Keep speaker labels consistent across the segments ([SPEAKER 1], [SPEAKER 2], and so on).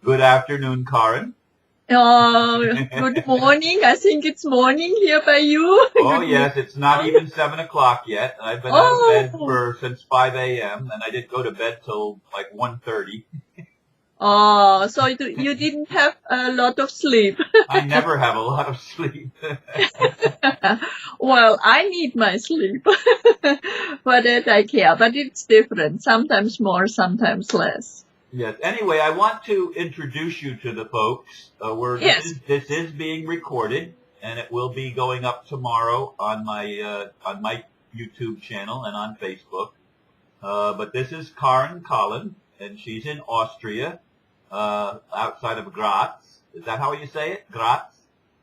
[SPEAKER 1] Good afternoon, Karin.
[SPEAKER 2] Good morning. I think it's morning here by you.
[SPEAKER 1] Oh, yes, it's not even 7 o'clock yet. I've been out of bed since 5 a.m., and I didn't go to bed till like 1:30.
[SPEAKER 2] Oh, so you didn't have a lot of sleep.
[SPEAKER 1] I never have a lot of sleep.
[SPEAKER 2] Well, I need my sleep. For that I care, but it's different. Sometimes more, sometimes less.
[SPEAKER 1] Yes. Anyway, I want to introduce you to the folks.
[SPEAKER 2] Yes.
[SPEAKER 1] This is being recorded, and it will be going up tomorrow on my YouTube channel and on Facebook. But this is Karin Kolland, and she's in Austria, outside of Graz. Is that how you say it? Graz?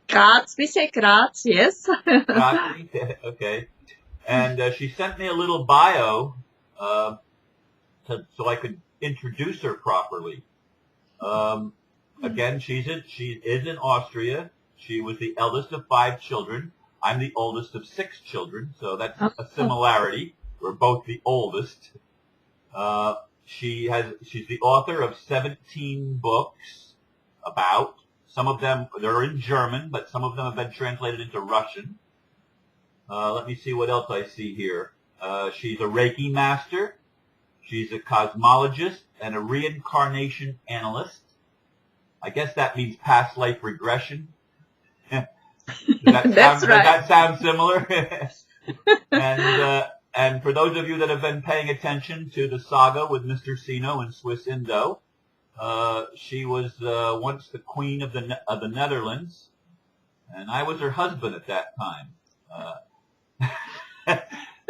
[SPEAKER 2] Graz, we say Graz, yes.
[SPEAKER 1] Graz, okay. And she sent me a little bio so I could introduce her properly. Again, she is in Austria. She was the eldest of 5 children. I'm the oldest of 6 children, so that's a similarity. We're both the oldest. She's the author of 17 books about. Some of them, they're in German, but some of them have been translated into Russian. Let me see what else I see here. She's a Reiki Master. She's a cosmologist and a reincarnation analyst. I guess that means past life regression. Does that sound similar? And for those of you that have been paying attention to the saga with Mr. Sino and Swiss Indo, she was once the Queen of the Netherlands, and I was her husband at that time.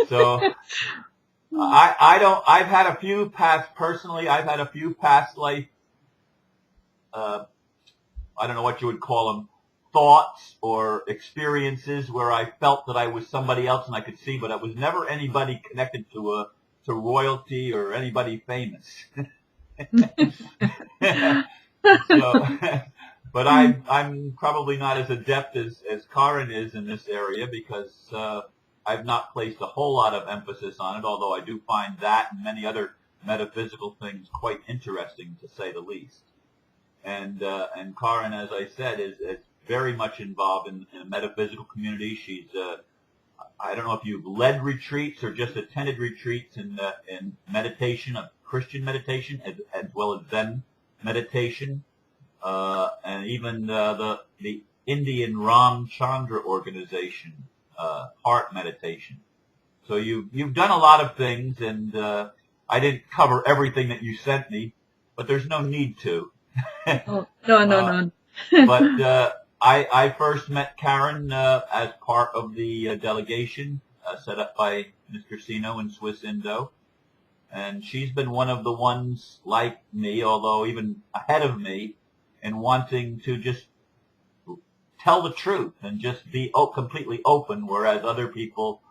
[SPEAKER 1] So I've had a few past life, I don't know what you would call them, thoughts or experiences where I felt that I was somebody else and I could see, but I was never anybody connected to royalty or anybody famous. But I'm probably not as adept as Karin is in this area because I've not placed a whole lot of emphasis on it, although I do find that and many other metaphysical things quite interesting, to say the least. And Karin, as I said, is very much involved in a metaphysical community. She's I don't know if you've led retreats or just attended retreats in meditation, of Christian meditation, as well as Zen meditation, and even the Indian Ram Chandra organization, heart meditation. So you've done a lot of things, and I didn't cover everything that you sent me, but there's no need to.
[SPEAKER 2] Oh, no.
[SPEAKER 1] But I first met Karin as part of the delegation set up by Mr. Sino and Swiss Indo. And she's been one of the ones like me, although even ahead of me, in wanting to just tell the truth and just be completely open, whereas other people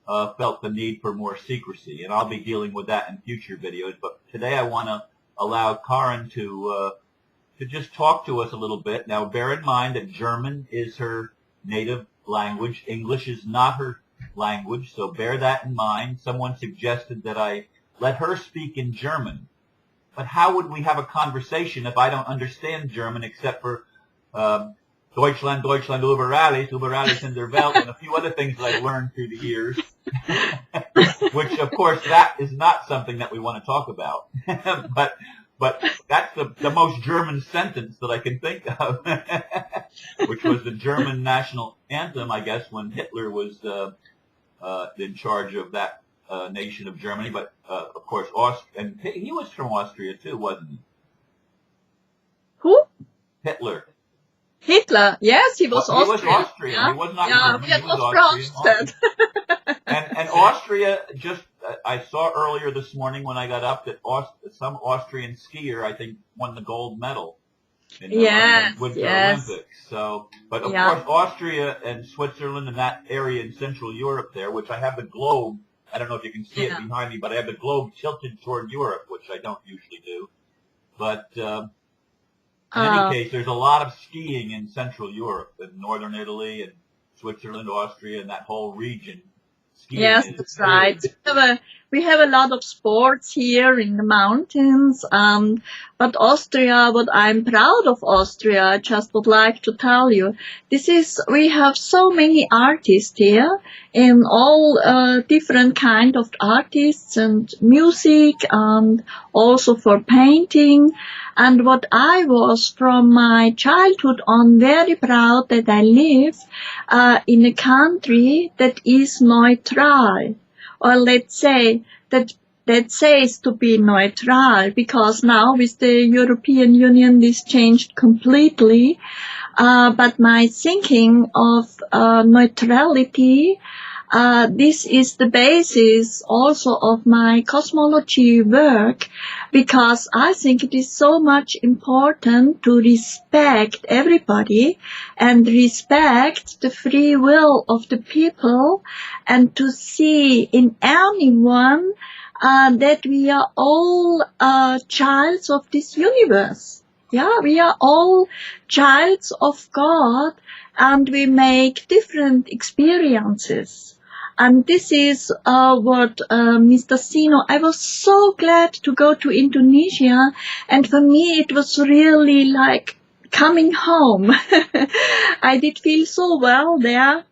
[SPEAKER 1] felt the need for more secrecy. And I'll be dealing with that in future videos. But today I want to allow Karin to just talk to us a little bit. Now, bear in mind that German is her native language. English is not her language, so bear that in mind. Someone suggested that I let her speak in German. But how would we have a conversation if I don't understand German except for Deutschland, über alles in der Welt, and a few other things that I learned through the years, which, of course, that is not something that we want to talk about. But that's the most German sentence that I can think of, which was the German national anthem, I guess, when Hitler was in charge of that nation of Germany. But, of course, and he was from Austria, too, wasn't he?
[SPEAKER 2] Who?
[SPEAKER 1] Hitler.
[SPEAKER 2] Hitler, yes, he was Austrian.
[SPEAKER 1] He was Austrian.
[SPEAKER 2] Yeah.
[SPEAKER 1] He was not German.
[SPEAKER 2] He
[SPEAKER 1] was
[SPEAKER 2] Austrian.
[SPEAKER 1] And Austria, just I saw earlier this morning when I got up that some Austrian skier, I think, won the gold medal in the Winter Olympics. So, but of course, Austria and Switzerland and that area in Central Europe there, which I have the globe. I don't know if you can see it behind me, but I have the globe tilted toward Europe, which I don't usually do. But in any case, there's a lot of skiing in Central Europe, in northern Italy and Switzerland, Austria, and that whole region.
[SPEAKER 2] Yes, that's right. we have a lot of sports here in the mountains. But Austria, what I'm proud of Austria, I just would like to tell you, we have so many artists here, in all different kind of artists and music, and also for painting. And what I was from my childhood on very proud that I live in a country that is neutral, or let's say that says to be neutral, because now with the European Union this changed completely. But my thinking of neutrality, this is the basis also of my cosmology work, because I think it is so much important to respect everybody and respect the free will of the people, and to see in anyone that we are all childs of this universe. Yeah, we are all childs of God, and we make different experiences. And this is what Mr. Sino, I was so glad to go to Indonesia, and for me it was really like coming home. I did feel so well there,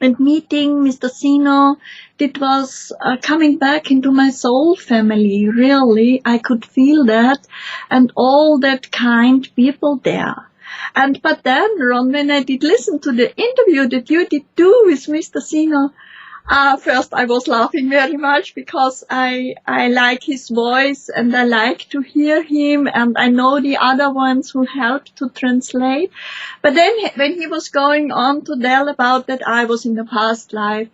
[SPEAKER 2] and meeting Mr. Sino, it was coming back into my soul family, really. I could feel that, and all that kind people there. But then, Ron, when I did listen to the interview that you did do with Mr. Sino, first I was laughing very much, because I like his voice and I like to hear him, and I know the other ones who helped to translate. But then when he was going on to tell about that I was in the past life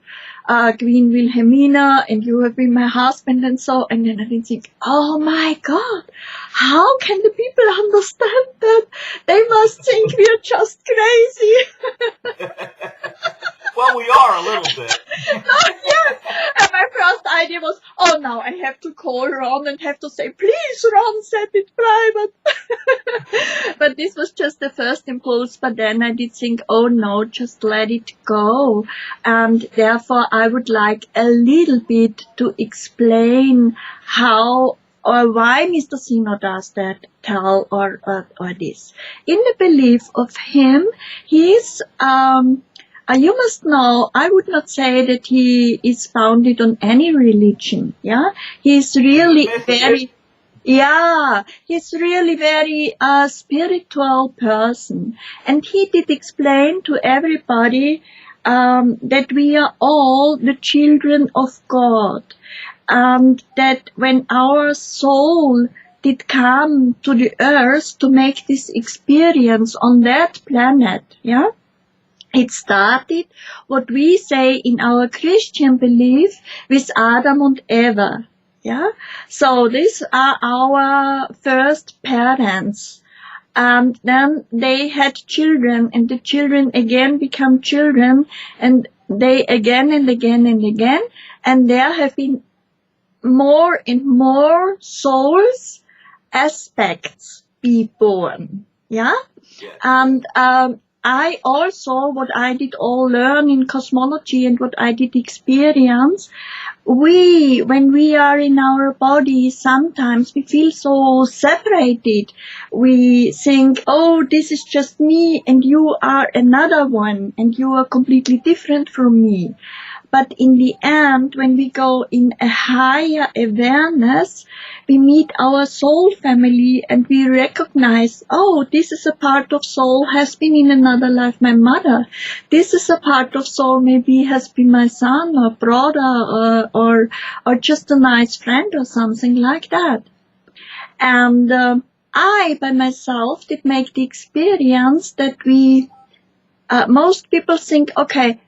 [SPEAKER 2] Queen Wilhemina, and you have been my husband and so, and then I did think, oh my God, how can the people understand that? They must think we are just crazy.
[SPEAKER 1] Well, we are a little bit.
[SPEAKER 2] Yes. And my first idea was, oh, now I have to call Ron and have to say, please, Ron, set it private. But this was just the first impulse. But then I did think, oh no, just let it go. And therefore, I would like a little bit to explain how or why Mr. Sino does that, tell or this. In the belief of him, he's you must know, I would not say that he is founded on any religion. Yeah, he's really very spiritual person, and he did explain to everybody that we are all the children of God, and that when our soul did come to the earth to make this experience on that planet, yeah, it started, what we say in our Christian belief, with Adam and Eva. Yeah, so these are our first parents. And then they had children, and the children again become children, and they again and again and again, and there have been more and more souls, aspects be born. Yeah,
[SPEAKER 1] Yes.
[SPEAKER 2] and I also, what I did all learn in cosmology and what I did experience, when we are in our body, sometimes we feel so separated. We think, oh, this is just me and you are another one and you are completely different from me. But in the end, when we go in a higher awareness, we meet our soul family and we recognize, oh, this is a part of soul, has been in another life my mother. This is a part of soul, maybe has been my son or brother or just a nice friend or something like that. And I, by myself, did make the experience that most people think, okay,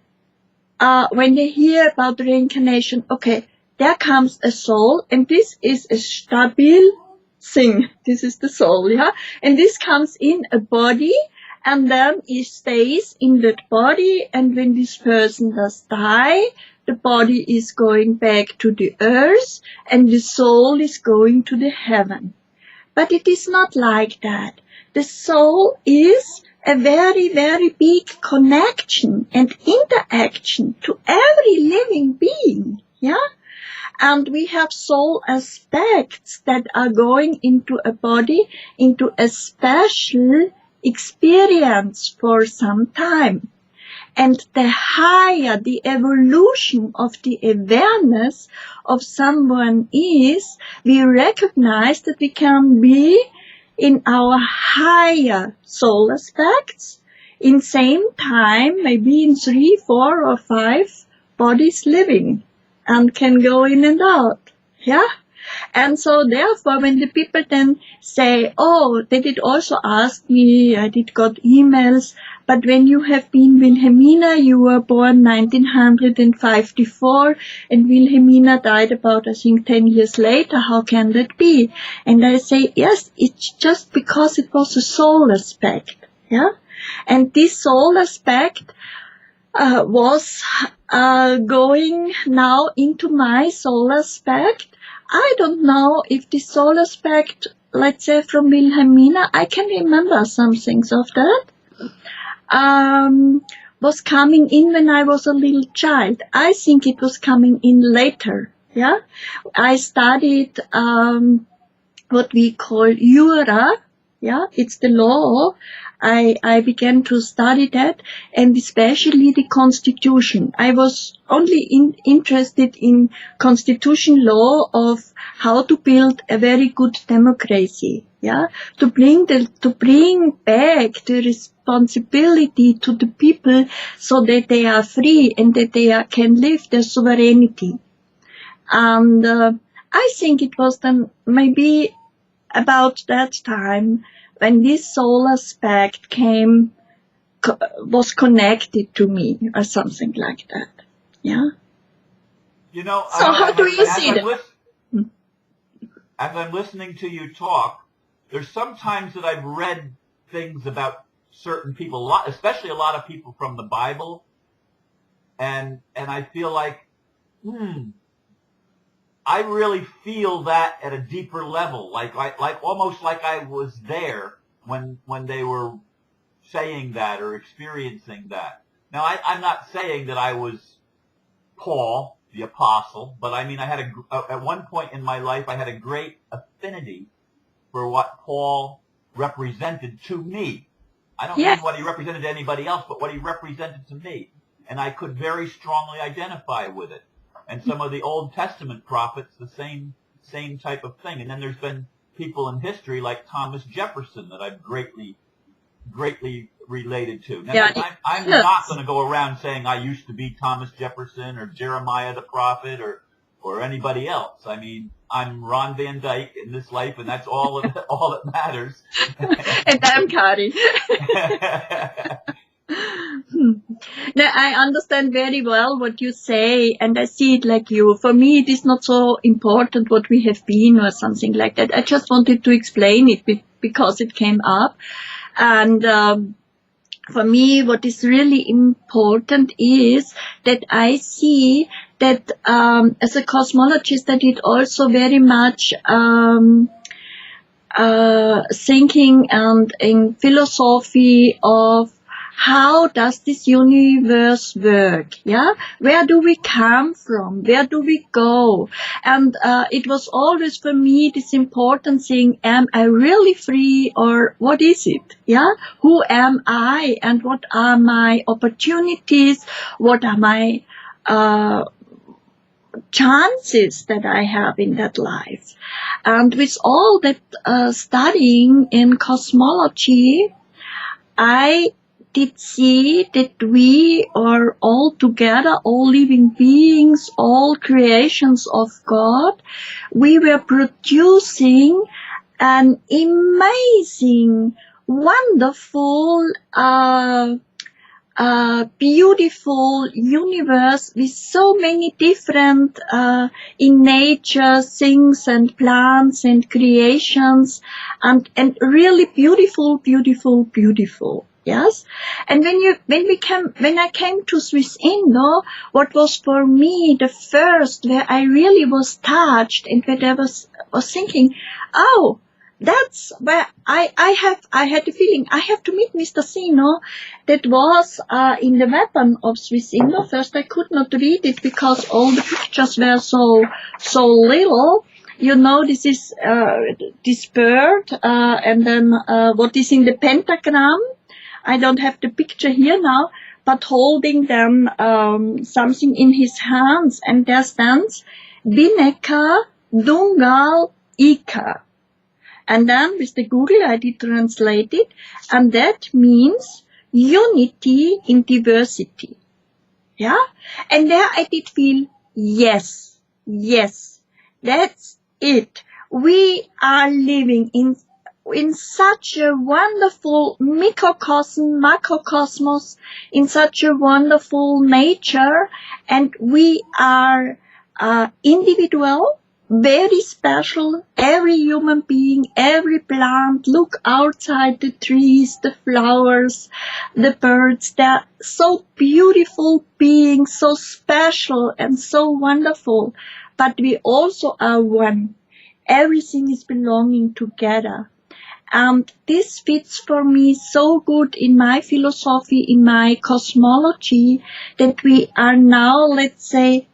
[SPEAKER 2] when they hear about reincarnation, okay, there comes a soul, and this is a stable thing. This is the soul, yeah? And this comes in a body, and then it stays in that body, and when this person does die, the body is going back to the earth, and the soul is going to the heaven. But it is not like that. The soul is a very, very big connection and interaction to every living being, yeah? And we have soul aspects that are going into a body, into a special experience for some time. And the higher the evolution of the awareness of someone is, we recognize that we can be in our higher soul aspects in same time, maybe in 3, 4, or 5 bodies living, and can go in and out. Yeah? And so therefore, when the people then say, oh, they did also ask me, I did got emails, but when you have been Wilhelmina, you were born 1954, and Wilhelmina died about, I think, 10 years later. How can that be? And I say, yes, it's just because it was a soul aspect. Yeah? And this soul aspect was going now into my soul aspect. I don't know if the soul aspect, let's say from Wilhelmina, I can remember some things of that, was coming in when I was a little child. I think it was coming in later. Yeah, I studied what we call Jura. Yeah, it's the law. I began to study that, and especially the Constitution. I was only interested in Constitution law of how to build a very good democracy. Yeah, to bring back the responsibility to the people so that they are free and that they can live their sovereignty. And I think it was then maybe about that time when this soul aspect was connected to me or something like that. Yeah.
[SPEAKER 1] You know,
[SPEAKER 2] so how do you see that?
[SPEAKER 1] As I'm listening to you talk, there's sometimes that I've read things about certain people, especially a lot of people from the Bible, and I feel like, I really feel that at a deeper level, like almost like I was there when they were saying that or experiencing that. Now, I'm not saying that I was Paul, the apostle, but I mean, I had at one point in my life, I had a great affinity for what Paul represented to me. I don't mean what he represented to anybody else, but what he represented to me. And I could very strongly identify with it. And some of the Old Testament prophets, the same type of thing. And then there's been people in history like Thomas Jefferson that I've greatly related to. Now, I'm not going to go around saying I used to be Thomas Jefferson or Jeremiah the prophet or anybody else. I mean, I'm Ron Van Dyke in this life, and that's all that matters.
[SPEAKER 2] And I'm Karin. Now, I understand very well what you say, and I see it like you. For me, it is not so important what we have been or something like that. I just wanted to explain it because it came up. And for me, what is really important is that I see that as a cosmologist, I did also very much thinking and in philosophy of how does this universe work? Yeah, where do we come from? Where do we go? And it was always for me this important thing: am I really free, or what is it? Yeah, who am I, and what are my opportunities? What are my chances that I have in that life? And with all that studying in cosmology, I did see that we are all together, all living beings, all creations of God. We were producing an amazing, wonderful, beautiful universe with so many different in nature things and plants and creations, and really beautiful. Yes, and when I came to Swiss Indo, what was for me the first where I really was touched and where I was thinking, oh, that's where I had the feeling I have to meet Mr. Sino. That was in the weapon of Swiss Indo. First I could not read it because all the pictures pictures were so little. You know, this is this bird, and then what is in the pentagram. I don't have the picture here now, but holding them something in his hands, and there stands Bineka Tunggal Ika. And then with the Google I did translate it, and that means unity in diversity. Yeah? And there I did feel, yes, that's it. We are living in such a wonderful microcosm, macrocosmos, in such a wonderful nature, and we are individual, very special. Every human being, every plant, look outside, the trees, the flowers, the birds, they're so beautiful beings, so special and so wonderful. But we also are one. Everything is belonging together. And this fits for me so good in my philosophy, in my cosmology, that we are now, let's say,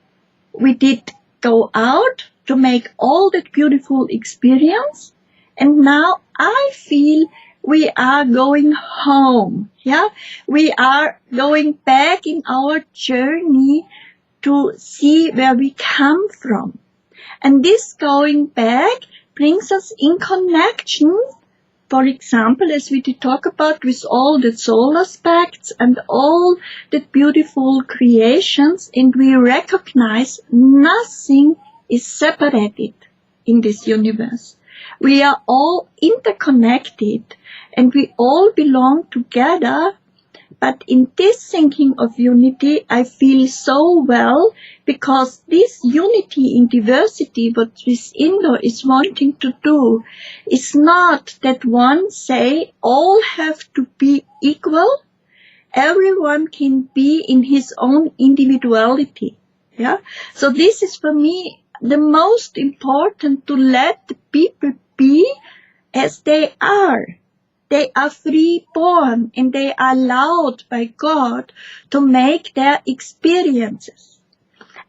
[SPEAKER 2] we did go out to make all that beautiful experience, and now I feel we are going home. Yeah, we are going back in our journey to see where we come from, and this going back brings us in connection. For example, as we did talk about, with all the soul aspects and all the beautiful creations, and we recognize nothing is separated in this universe. We are all interconnected and we all belong together. But in this thinking of unity, I feel so well, because this unity in diversity, what this Indo is wanting to do, is not that one say all have to be equal. Everyone can be in his own individuality. Yeah. So this is for me the most important, to let the people be as they are. They are free born and they are allowed by God to make their experiences.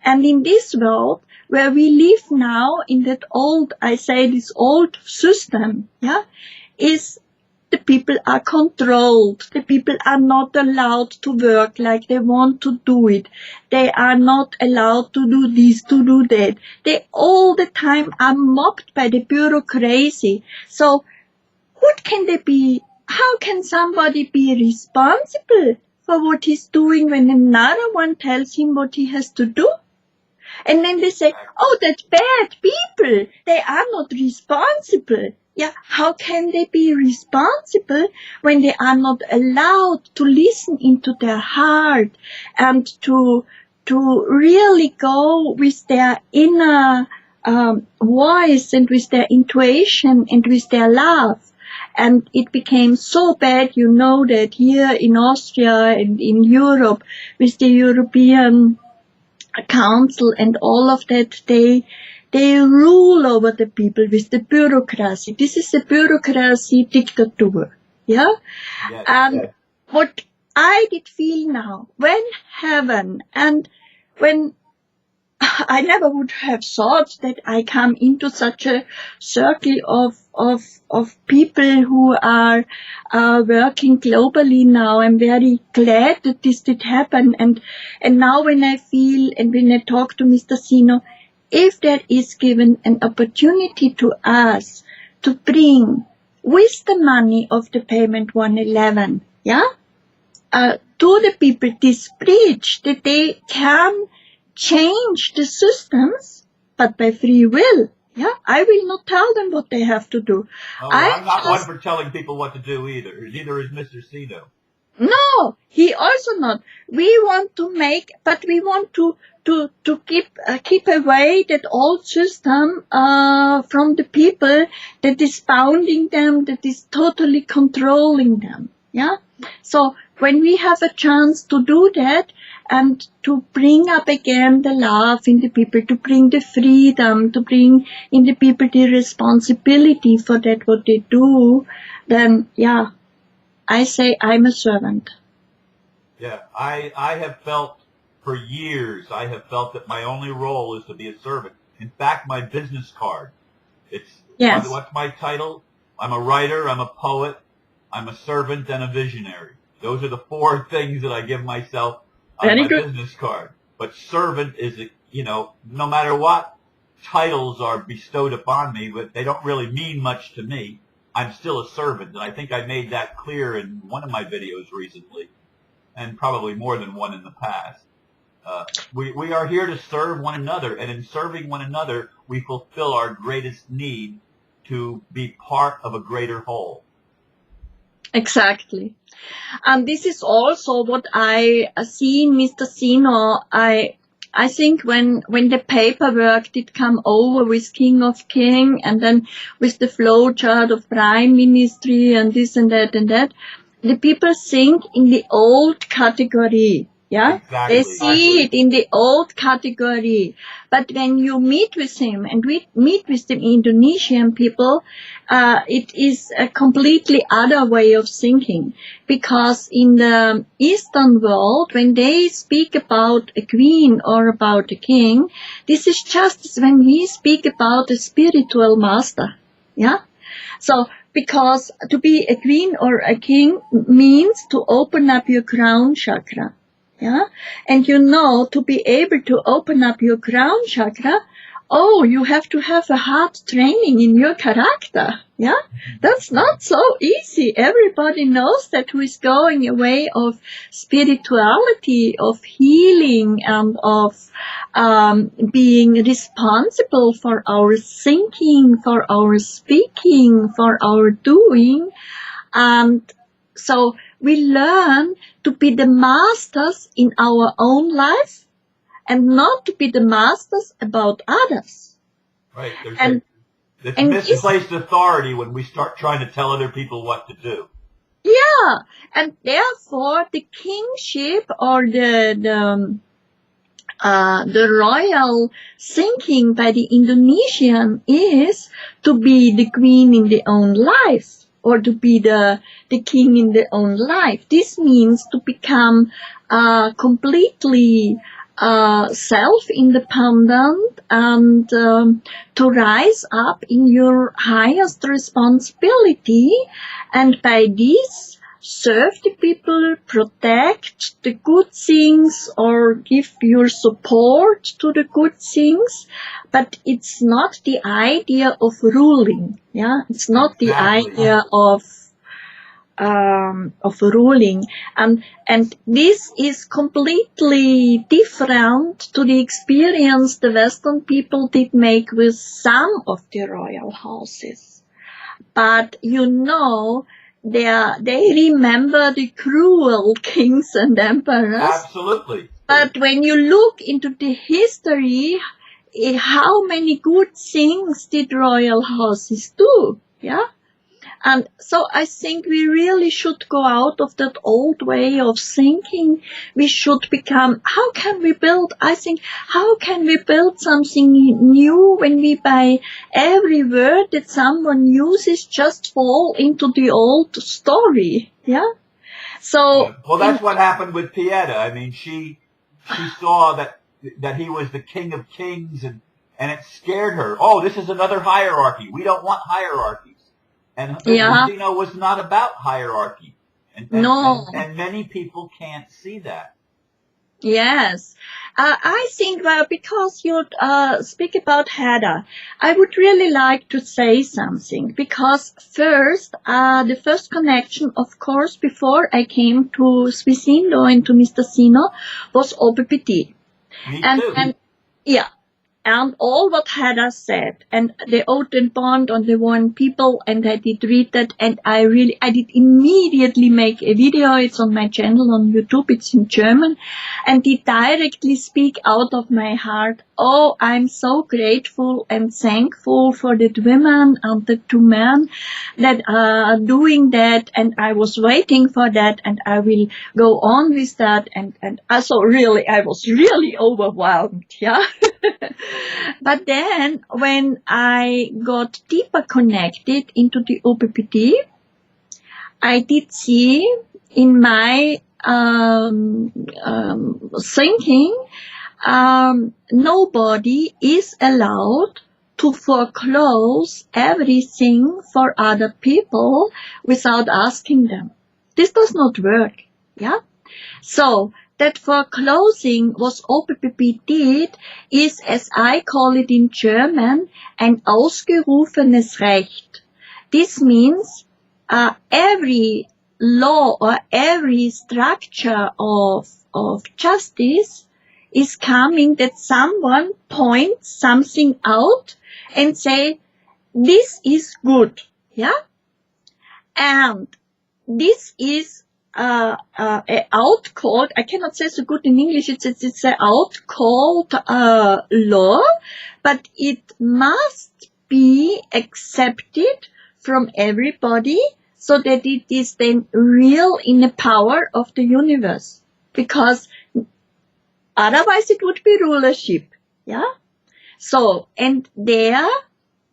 [SPEAKER 2] And in this world where we live now, in that old, I say this old system, yeah, is the people are controlled. The people are not allowed to work like they want to do it. They are not allowed to do this, to do that. They all the time are mocked by the bureaucracy. So what can they be? How can somebody be responsible for what he's doing when another one tells him what he has to do? And then they say, oh, that's bad people. They are not responsible. Yeah, how can they be responsible when they are not allowed to listen into their heart and to really go with their inner voice and with their intuition and with their love? And it became so bad, you know, that here in Austria and in Europe, with the European Council and all of that, they rule over the people with the bureaucracy. This is the bureaucracy dictator. Yeah?
[SPEAKER 1] Yes,
[SPEAKER 2] And
[SPEAKER 1] yes.
[SPEAKER 2] what I did feel now, when heaven and when I never would have thought that I come into such a circle of people who are working globally now. I'm very glad that this did happen. And now when I feel and when I talk to Mr. Sino, if there is given an opportunity to us to bring with the money of the payment 111, yeah, to the people this bridge that they can change the systems, but by free will. Yeah, I will not tell them what they have to do.
[SPEAKER 1] Oh, I'm not one for telling people what to do either. Neither is Mr. Sino.
[SPEAKER 2] No, he also not. We want to make, but we want to keep away that old system from the people that is bounding them, that is totally controlling them. Yeah. So when we have a chance to do that and to bring up again the love in the people, to bring the freedom, to bring in the people the responsibility for that what they do, then yeah, I say I'm a servant.
[SPEAKER 1] Yeah, I have felt For years, I have felt that my only role is to be a servant. In fact, my business card,
[SPEAKER 2] Yes.
[SPEAKER 1] what's my title? I'm a writer, I'm a poet, I'm a servant, and a visionary. Those are the 4 things that I give myself on
[SPEAKER 2] Very
[SPEAKER 1] my
[SPEAKER 2] good.
[SPEAKER 1] business card. But servant is, no matter what titles are bestowed upon me, but they don't really mean much to me. I'm still a servant, and I think I made that clear in one of my videos recently, and probably more than one in the past. We are here to serve one another, and in serving one another, we fulfill our greatest need to be part of a greater whole.
[SPEAKER 2] Exactly. And this is also what I see in Mr. Sino. I think when the paperwork did come over with King of King, and then with the flowchart of Prime Ministry and this and that, the people think in the old category. Yeah,
[SPEAKER 1] Exactly.
[SPEAKER 2] they see it in the old category. But when you meet with him, and we meet with the Indonesian people, it is a completely other way of thinking. Because in the Eastern world, when they speak about a queen or about a king, this is just as when we speak about a spiritual master. Yeah. So, because to be a queen or a king means to open up your crown chakra. Yeah. And to be able to open up your crown chakra, you have to have a hard training in your character. Yeah. That's not so easy. Everybody knows that who is going a way of spirituality, of healing, and of being responsible for our thinking, for our speaking, for our doing. And so we learn to be the masters in our own life and not to be the masters about others.
[SPEAKER 1] Right. There's misplaced authority when we start trying to tell other people what to do.
[SPEAKER 2] Yeah, and therefore the kingship or the royal thinking by the Indonesian is to be the queen in their own life, or to be the king in their own life. This means to become completely self-independent and to rise up in your highest responsibility, and by this serve the people, protect the good things, or give your support to the good things. But it's not the idea of ruling. Yeah, it's not the idea of ruling, and this is completely different to the experience the Western people did make with some of the royal houses. But they remember the cruel kings and emperors.
[SPEAKER 1] Absolutely.
[SPEAKER 2] But when you look into the history, how many good things did royal houses do? Yeah. And so I think we really should go out of that old way of thinking. We should become, how can we build something new when we by every word that someone uses just fall into the old story? Yeah. So.
[SPEAKER 1] Well, that's what happened with Pieta. I mean, she saw that he was the king of kings, and it scared her. Oh, this is another hierarchy. We don't want hierarchies. And Sino was not about hierarchy. And many people can't see that.
[SPEAKER 2] Yes. I think, because you speak about Hedda, I would really like to say something. Because first, the first connection, of course, before I came to Swiss Indo and to Mr. Sino, was OPPT.
[SPEAKER 1] Me too.
[SPEAKER 2] And yeah. And all what Hedda said, and the oath and bond on the one people, and I did read that, and I did immediately make a video. It's on my channel on YouTube. It's in German, and did directly speak out of my heart. Oh, I'm so grateful and thankful for the women and the 2 men that are doing that, and I was waiting for that, and I will go on with that, and also really, I was really overwhelmed, yeah. But then, when I got deeper connected into the OPPT, I did see in my thinking, nobody is allowed to foreclose everything for other people without asking them. This does not work. Yeah. So that foreclosing, was OPPT is, as I call it in German, ein ausgerufenes Recht. This means every law or every structure of justice is coming that someone points something out and say, this is good, yeah? And this is out called, I cannot say so good in English, it's a out called law, but it must be accepted from everybody so that it is then real in the power of the universe. Because otherwise it would be rulership, yeah? So, and there,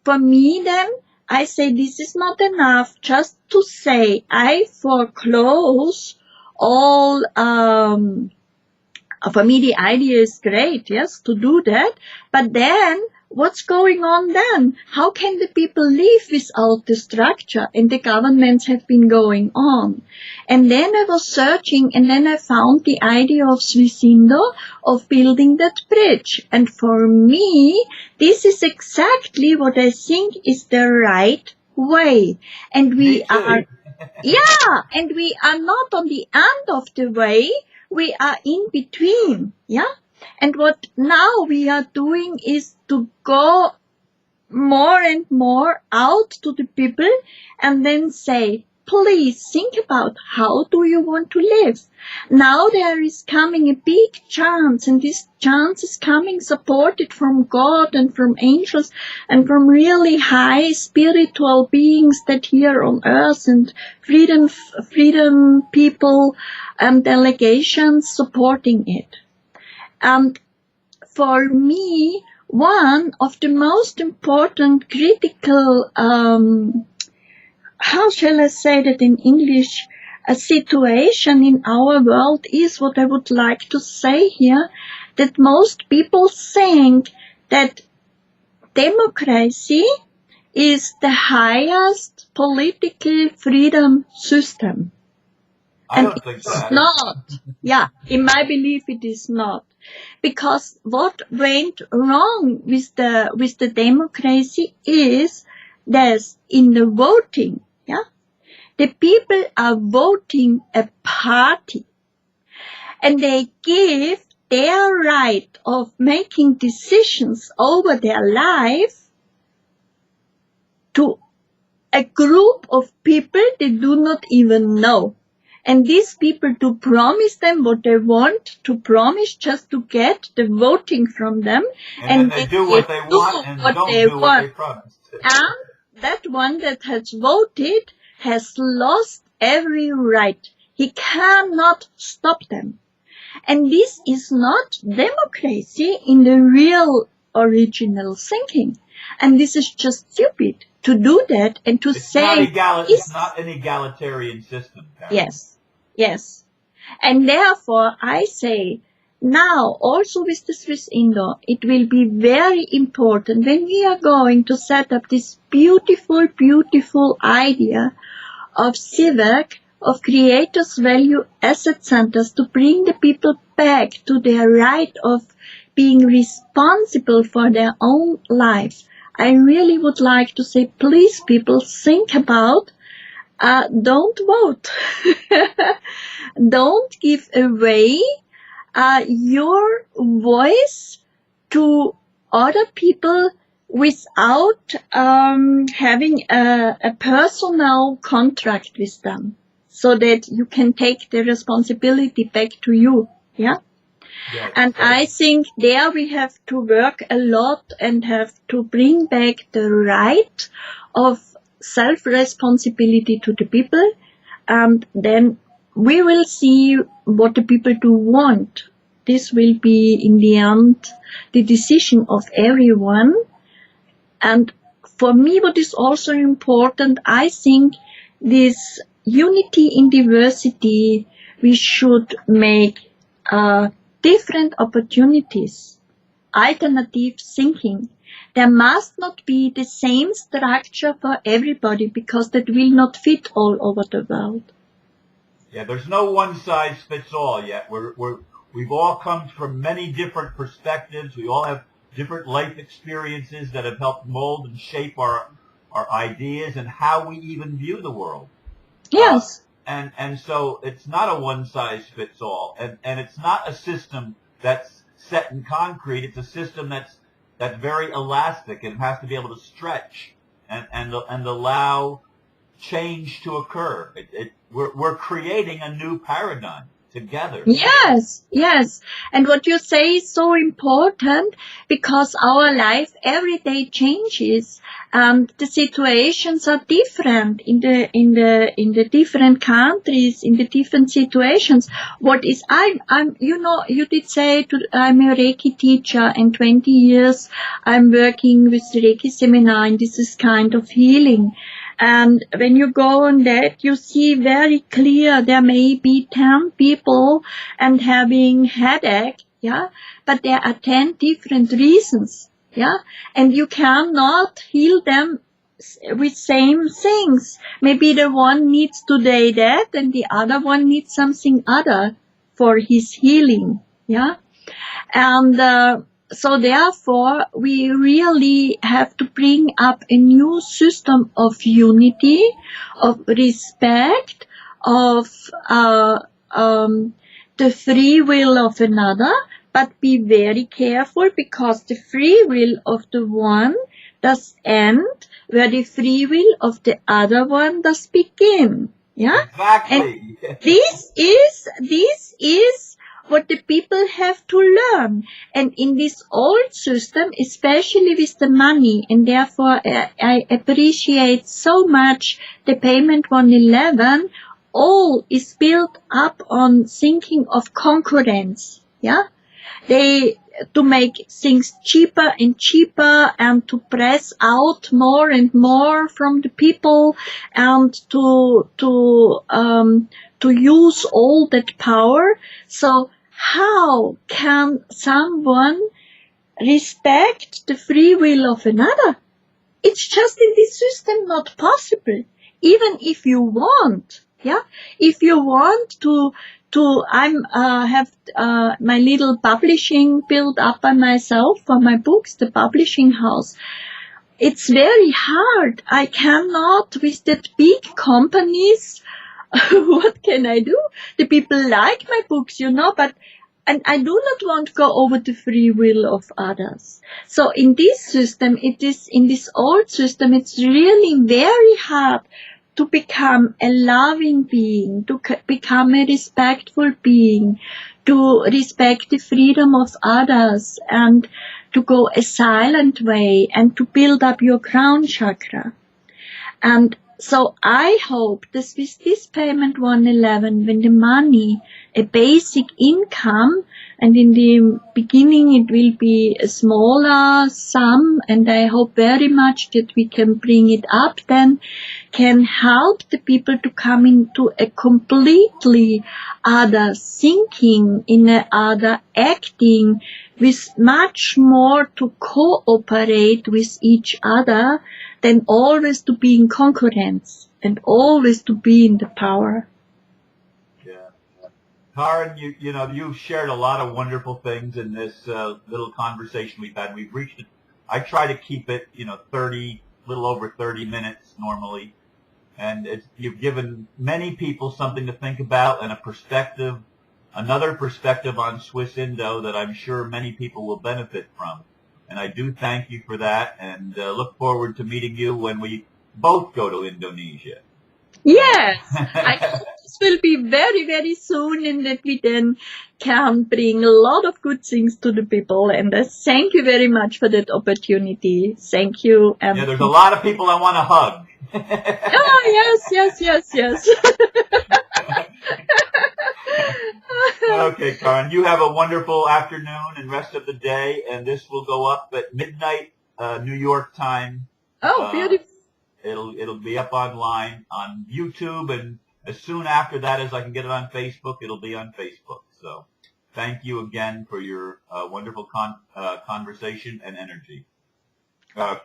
[SPEAKER 2] for me then, I say this is not enough just to say I foreclose all, for me the idea is great, yes, to do that, but then what's going on then? How can the people live without the structure? And the governments have been going on. And then I was searching, and then I found the idea of Indo of building that bridge. And for me, this is exactly what I think is the right way. And we are, yeah, and we are not on the end of the way, we are in between, yeah? And what now we are doing is to go more and more out to the people and then say, please think about how do you want to live. Now there is coming a big chance, and this chance is coming supported from God and from angels and from really high spiritual beings that here on earth, and freedom people, delegations supporting it. And for me, one of the most important critical, how shall I say that in English, a situation in our world is what I would like to say here, that most people think that democracy is the highest political freedom system.
[SPEAKER 1] I don't think that.
[SPEAKER 2] It's not. Yeah, in my belief it is not. Because what went wrong with the democracy is that in the voting, yeah, the people are voting a party, and they give their right of making decisions over their life to a group of people they do not even know. And these people to promise them what they want to promise just to get the voting from them.
[SPEAKER 1] And then they do what they want and don't do what they promised.
[SPEAKER 2] And that one that has voted has lost every right. He cannot stop them. And this is not democracy in the real original thinking. And this is just stupid to do that and to say...
[SPEAKER 1] It's not an egalitarian system, Karin.
[SPEAKER 2] Yes. Yes. And therefore, I say, now, also with the Swiss Indo, it will be very important when we are going to set up this beautiful, beautiful idea of civic, of creators' value asset centers to bring the people back to their right of being responsible for their own lives. I really would like to say, please, people, think about don't vote. Don't give away your voice to other people without having a personal contract with them, so that you can take the responsibility back to you. Yeah.
[SPEAKER 1] Yes,
[SPEAKER 2] and I think there we have to work a lot and have to bring back the right of self-responsibility to the people, and then we will see what the people do want. This will be, in the end, the decision of everyone. And for me, what is also important, I think this unity in diversity we should make different opportunities, alternative thinking. There must not be the same structure for everybody because that will not fit all over the world.
[SPEAKER 1] Yeah, there's no one size fits all yet. We've all come from many different perspectives. We all have different life experiences that have helped mold and shape our ideas and how we even view the world.
[SPEAKER 2] Yes.
[SPEAKER 1] And so it's not a one size fits all. And it's not a system that's set in concrete. It's a system that's very elastic and has to be able to stretch and allow change to occur. We're creating a new paradigm together.
[SPEAKER 2] Yes, yes. And what you say is so important because our life every day changes and the situations are different in the different countries, in the different situations. What is you did say I'm a Reiki teacher and 20 years I'm working with Reiki seminar and this is kind of healing. And when you go on that, you see very clear there may be 10 people and having headache, yeah, but there are 10 different reasons, yeah, and you cannot heal them with same things. Maybe the one needs today that and the other one needs something other for his healing, yeah, and so therefore, we really have to bring up a new system of unity, of respect, of the free will of another, but be very careful because the free will of the one does end where the free will of the other one does begin. Yeah?
[SPEAKER 1] Exactly.
[SPEAKER 2] And this is what the people have to learn. And in this old system, especially with the money, and therefore I appreciate so much the payment 111, all is built up on thinking of concurrence. Yeah? To make things cheaper and cheaper and to press out more and more from the people and to use all that power. So how can someone respect the free will of another? It's just in this system not possible. Even if you want, yeah, if you want to have my little publishing built up by myself for my books, the publishing house. It's very hard. I cannot with that big companies. What can I do? The people like my books, but and I do not want to go over the free will of others. So in this system, in this old system, it's really very hard to become a loving being, to become a respectful being, to respect the freedom of others, and to go a silent way, and to build up your crown chakra. And so I hope that with this payment 111, when the money, a basic income, and in the beginning it will be a smaller sum, and I hope very much that we can bring it up then, can help the people to come into a completely other thinking, in a other acting, with much more to cooperate with each other than always to be in concurrence and always to be in the power.
[SPEAKER 1] Yeah. Karin, you've shared a lot of wonderful things in this little conversation we've had. We've reached it. I try to keep it, 30, little over 30 minutes normally. And you've given many people something to think about and another perspective on Swiss Indo that I'm sure many people will benefit from. And I do thank you for that and look forward to meeting you when we both go to Indonesia.
[SPEAKER 2] Yes, I hope this will be very, very soon and that we then can bring a lot of good things to the people. And thank you very much for that opportunity. Thank you.
[SPEAKER 1] Yeah, there's a lot of people I want to hug.
[SPEAKER 2] Oh, yes.
[SPEAKER 1] Okay, Karin, you have a wonderful afternoon and rest of the day, and this will go up at midnight New York time.
[SPEAKER 2] Oh, beautiful.
[SPEAKER 1] It'll be up online on YouTube as soon after that as I can get it on Facebook, it'll be on Facebook. So thank you again for your wonderful conversation and energy.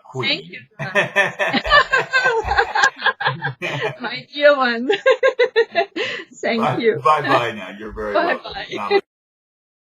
[SPEAKER 1] Queen.
[SPEAKER 2] Thank you. My dear one. Thank you.
[SPEAKER 1] Bye-bye now. You're very welcome.
[SPEAKER 2] Bye-bye.